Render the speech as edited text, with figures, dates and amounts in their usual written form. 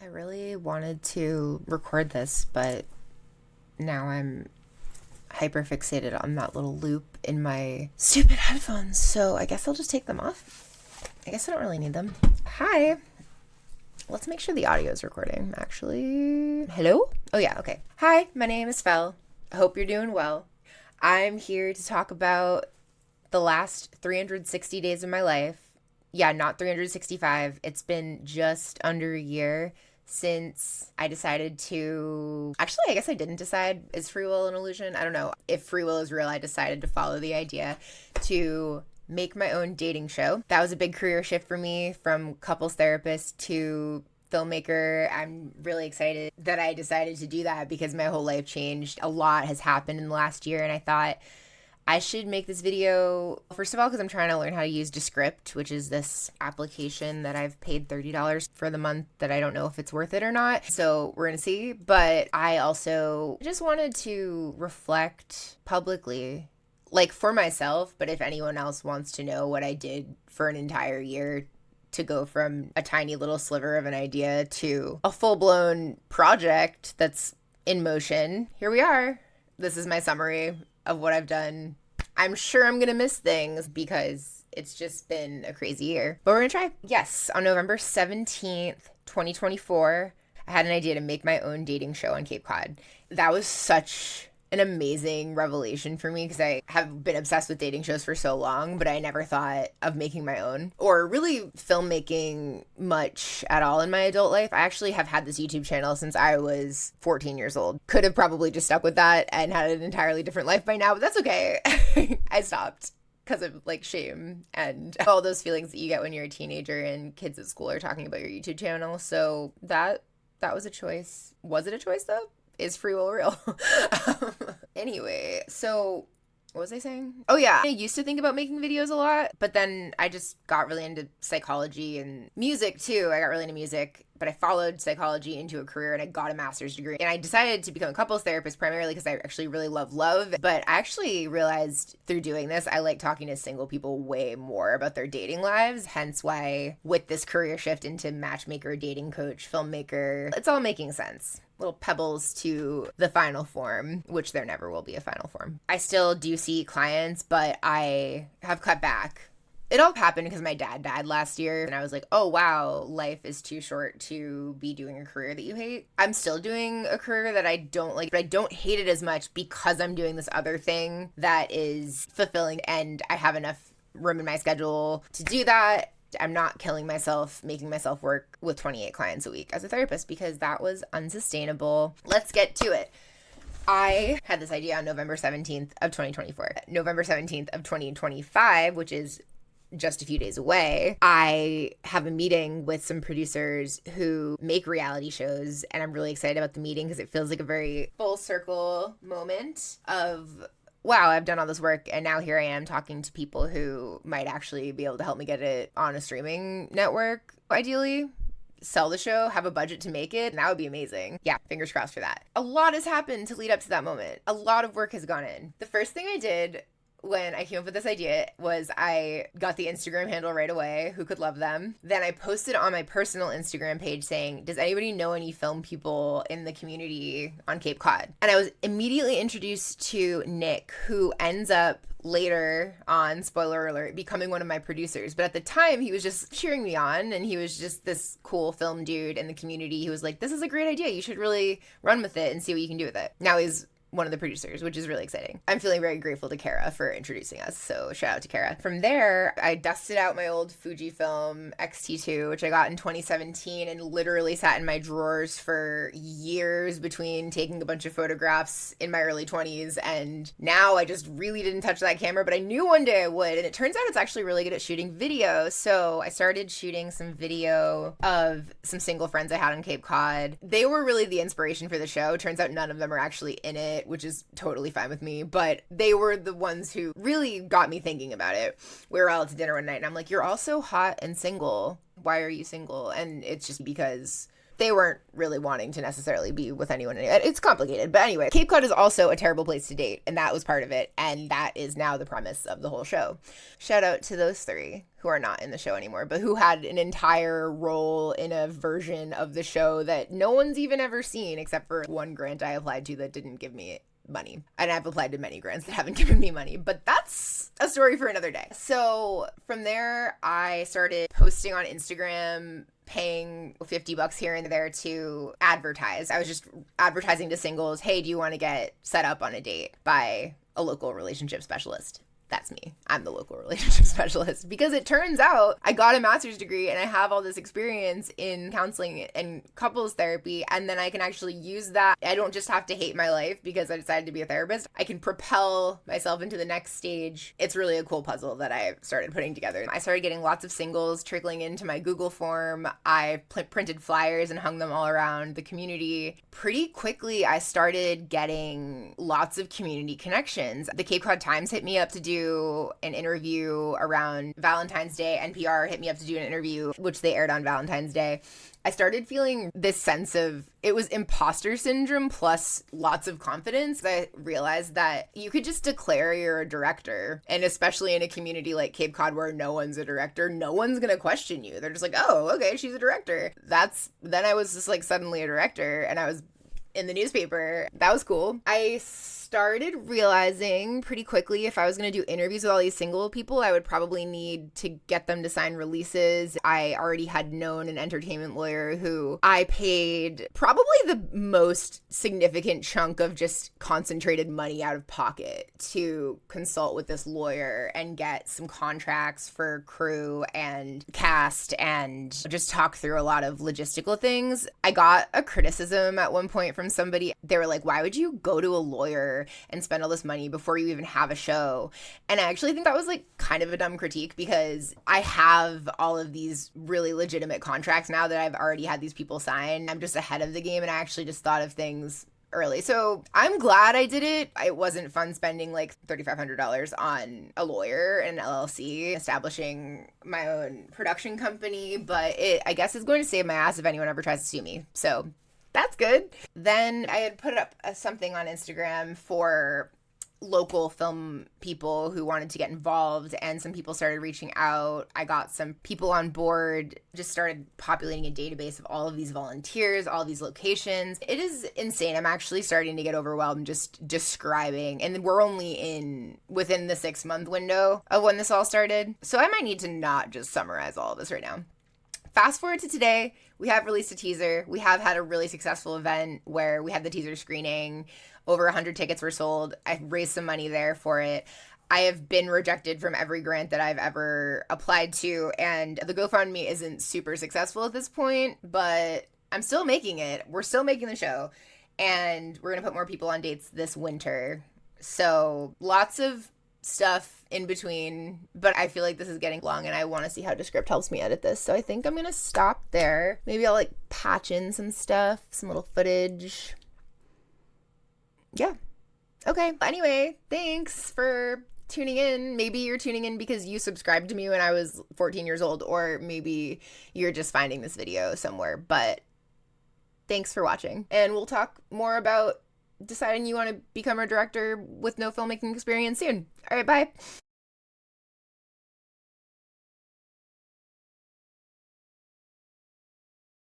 really wanted to record this, but now I'm hyper fixated on that little loop in my stupid headphones, so I guess I'll just take them off. I guess I don't really need them. Hi. Let's make sure the audio is recording, actually. Hello? Oh yeah, okay. Hi, my name is Fel. I hope you're doing well. I'm here to talk about the last 360 days of my life. Yeah, not 365. It's been just under a year since I decided to... Actually, I guess I didn't decide. Is free will an illusion? I don't know. If free will is real, I decided to follow the idea to make my own dating show. That was a big career shift for me, from couples therapist to filmmaker. I'm really excited that I decided to do that because my whole life changed. A lot has happened in the last year, and I thought I should make this video, first of all, because I'm trying to learn how to use Descript, which is this application that I've paid $30 for the month that I don't know if it's worth it or not. So we're going to see. But I also just wanted to reflect publicly, like for myself, but if anyone else wants to know what I did for an entire year to go from a tiny little sliver of an idea to a full-blown project that's in motion, here we are. This is my summary of what I've done. I'm sure I'm gonna miss things because it's just been a crazy year, but we're gonna try. Yes, on November 17th, 2024, I had an idea to make my own dating show on Cape Cod. That was such an amazing revelation for me because I have been obsessed with dating shows for so long, but I never thought of making my own or really filmmaking much at all in my adult life. I actually have had this YouTube channel since I was 14 years old. Could have probably just stuck with that and had an entirely different life by now, but that's okay. I stopped because of like shame and all those feelings that you get when you're a teenager and kids at school are talking about your YouTube channel. So that was a choice. Was it a choice though? Is free will real? Anyway, so what was I saying? Oh yeah, I used to think about making videos a lot, but then I just got really into psychology and music too. I got really into music, but I followed psychology into a career and I got a master's degree. And I decided to become a couples therapist primarily because I actually really love love. But I actually realized through doing this, I like talking to single people way more about their dating lives. Hence why with this career shift into matchmaker, dating coach, filmmaker, it's all making sense. Little pebbles to the final form, which there never will be a final form. I still do see clients, but I have cut back. It all happened because my dad died last year, and I was like, oh wow, life is too short to be doing a career that you hate. I'm still doing a career that I don't like, but I don't hate it as much because I'm doing this other thing that is fulfilling, and I have enough room in my schedule to do that. I'm not killing myself, making myself work with 28 clients a week as a therapist because that was unsustainable. Let's get to it. I had this idea on November 17th of 2024. November 17th of 2025, which is just a few days away, I have a meeting with some producers who make reality shows, and I'm really excited about the meeting because it feels like a very full circle moment of, wow, I've done all this work and now here I am talking to people who might actually be able to help me get it on a streaming network, ideally. Sell the show, have a budget to make it, and that would be amazing. Yeah, fingers crossed for that. A lot has happened to lead up to that moment. A lot of work has gone in. The first thing I did when I came up with this idea was I got the Instagram handle right away. Who could love them? Then I posted on my personal Instagram page saying, does anybody know any film people in the community on Cape Cod? And I was immediately introduced to Nick, who ends up later on, spoiler alert, becoming one of my producers. But at the time, he was just cheering me on, and he was just this cool film dude in the community. He was like, this is a great idea. You should really run with it and see what you can do with it. Now he's one of the producers, which is really exciting. I'm feeling very grateful to Kara for introducing us, so shout out to Kara. From there, I dusted out my old Fujifilm X-T2, which I got in 2017 and literally sat in my drawers for years between taking a bunch of photographs in my early 20s, and now I just really didn't touch that camera, but I knew one day I would, and it turns out it's actually really good at shooting video, so I started shooting some video of some single friends I had on Cape Cod. They were really the inspiration for the show. Turns out none of them are actually in it, which is totally fine with me, but they were the ones who really got me thinking about it. We were all out to dinner one night and I'm like, you're all so hot and single. Why are you single? And it's just because they weren't really wanting to necessarily be with anyone. It's complicated. But anyway, Cape Cod is also a terrible place to date, and that was part of it. And that is now the premise of the whole show. Shout out to those three who are not in the show anymore, but who had an entire role in a version of the show that no one's even ever seen, except for one grant I applied to that didn't give me money. And I've applied to many grants that haven't given me money, but that's a story for another day. So from there, I started posting on Instagram, paying $50 here and there to advertise. I was just advertising to singles, hey, do you want to get set up on a date by a local relationship specialist? That's me. I'm the local relationship specialist, because it turns out I got a master's degree and I have all this experience in counseling and couples therapy, and then I can actually use that. I don't just have to hate my life because I decided to be a therapist. I can propel myself into the next stage. It's really a cool puzzle that I started putting together. I started getting lots of singles trickling into my Google form. I printed flyers and hung them all around the community. Pretty quickly, I started getting lots of community connections. The Cape Cod Times hit me up to do an interview around Valentine's Day. NPR hit me up to do an interview, which they aired on Valentine's Day. I started feeling this sense of, it was imposter syndrome plus lots of confidence. I realized that you could just declare you're a director, and especially in a community like Cape Cod where no one's a director, no one's gonna question you. They're just like, oh, okay, she's a director. Then I was just like suddenly a director, and I was in the newspaper. That was cool. I started realizing pretty quickly if I was going to do interviews with all these single people, I would probably need to get them to sign releases. I already had known an entertainment lawyer who I paid probably the most significant chunk of just concentrated money out of pocket to consult with this lawyer and get some contracts for crew and cast and just talk through a lot of logistical things. I got a criticism at one point from somebody. They were like, why would you go to a lawyer and spend all this money before you even have a show? And I actually think that was like kind of a dumb critique, because I have all of these really legitimate contracts now that I've already had these people sign. I'm just ahead of the game, and I actually just thought of things early. So I'm glad I did it. It wasn't fun spending like $3,500 on a lawyer and an LLC, establishing my own production company, but I guess it's going to save my ass if anyone ever tries to sue me. So that's good. Then I had put up something on Instagram for local film people who wanted to get involved, and some people started reaching out. I got some people on board, just started populating a database of all of these volunteers, all these locations. It is insane. I'm actually starting to get overwhelmed just describing, and we're only within the 6-month window of when this all started. So I might need to not just summarize all of this right now. Fast forward to today, we have released a teaser. We have had a really successful event where we had the teaser screening. Over 100 tickets were sold. I raised some money there for it. I have been rejected from every grant that I've ever applied to, and the GoFundMe isn't super successful at this point, but I'm still making it. We're still making the show, and we're going to put more people on dates this winter. So lots of stuff in between, but I feel like this is getting long and I want to see how Descript helps me edit this. So I think I'm going to stop there. Maybe I'll like patch in some stuff, some little footage. Yeah. Okay. Anyway, thanks for tuning in. Maybe you're tuning in because you subscribed to me when I was 14 years old, or maybe you're just finding this video somewhere, but thanks for watching. And we'll talk more about deciding you want to become a director with no filmmaking experience soon. All right, bye.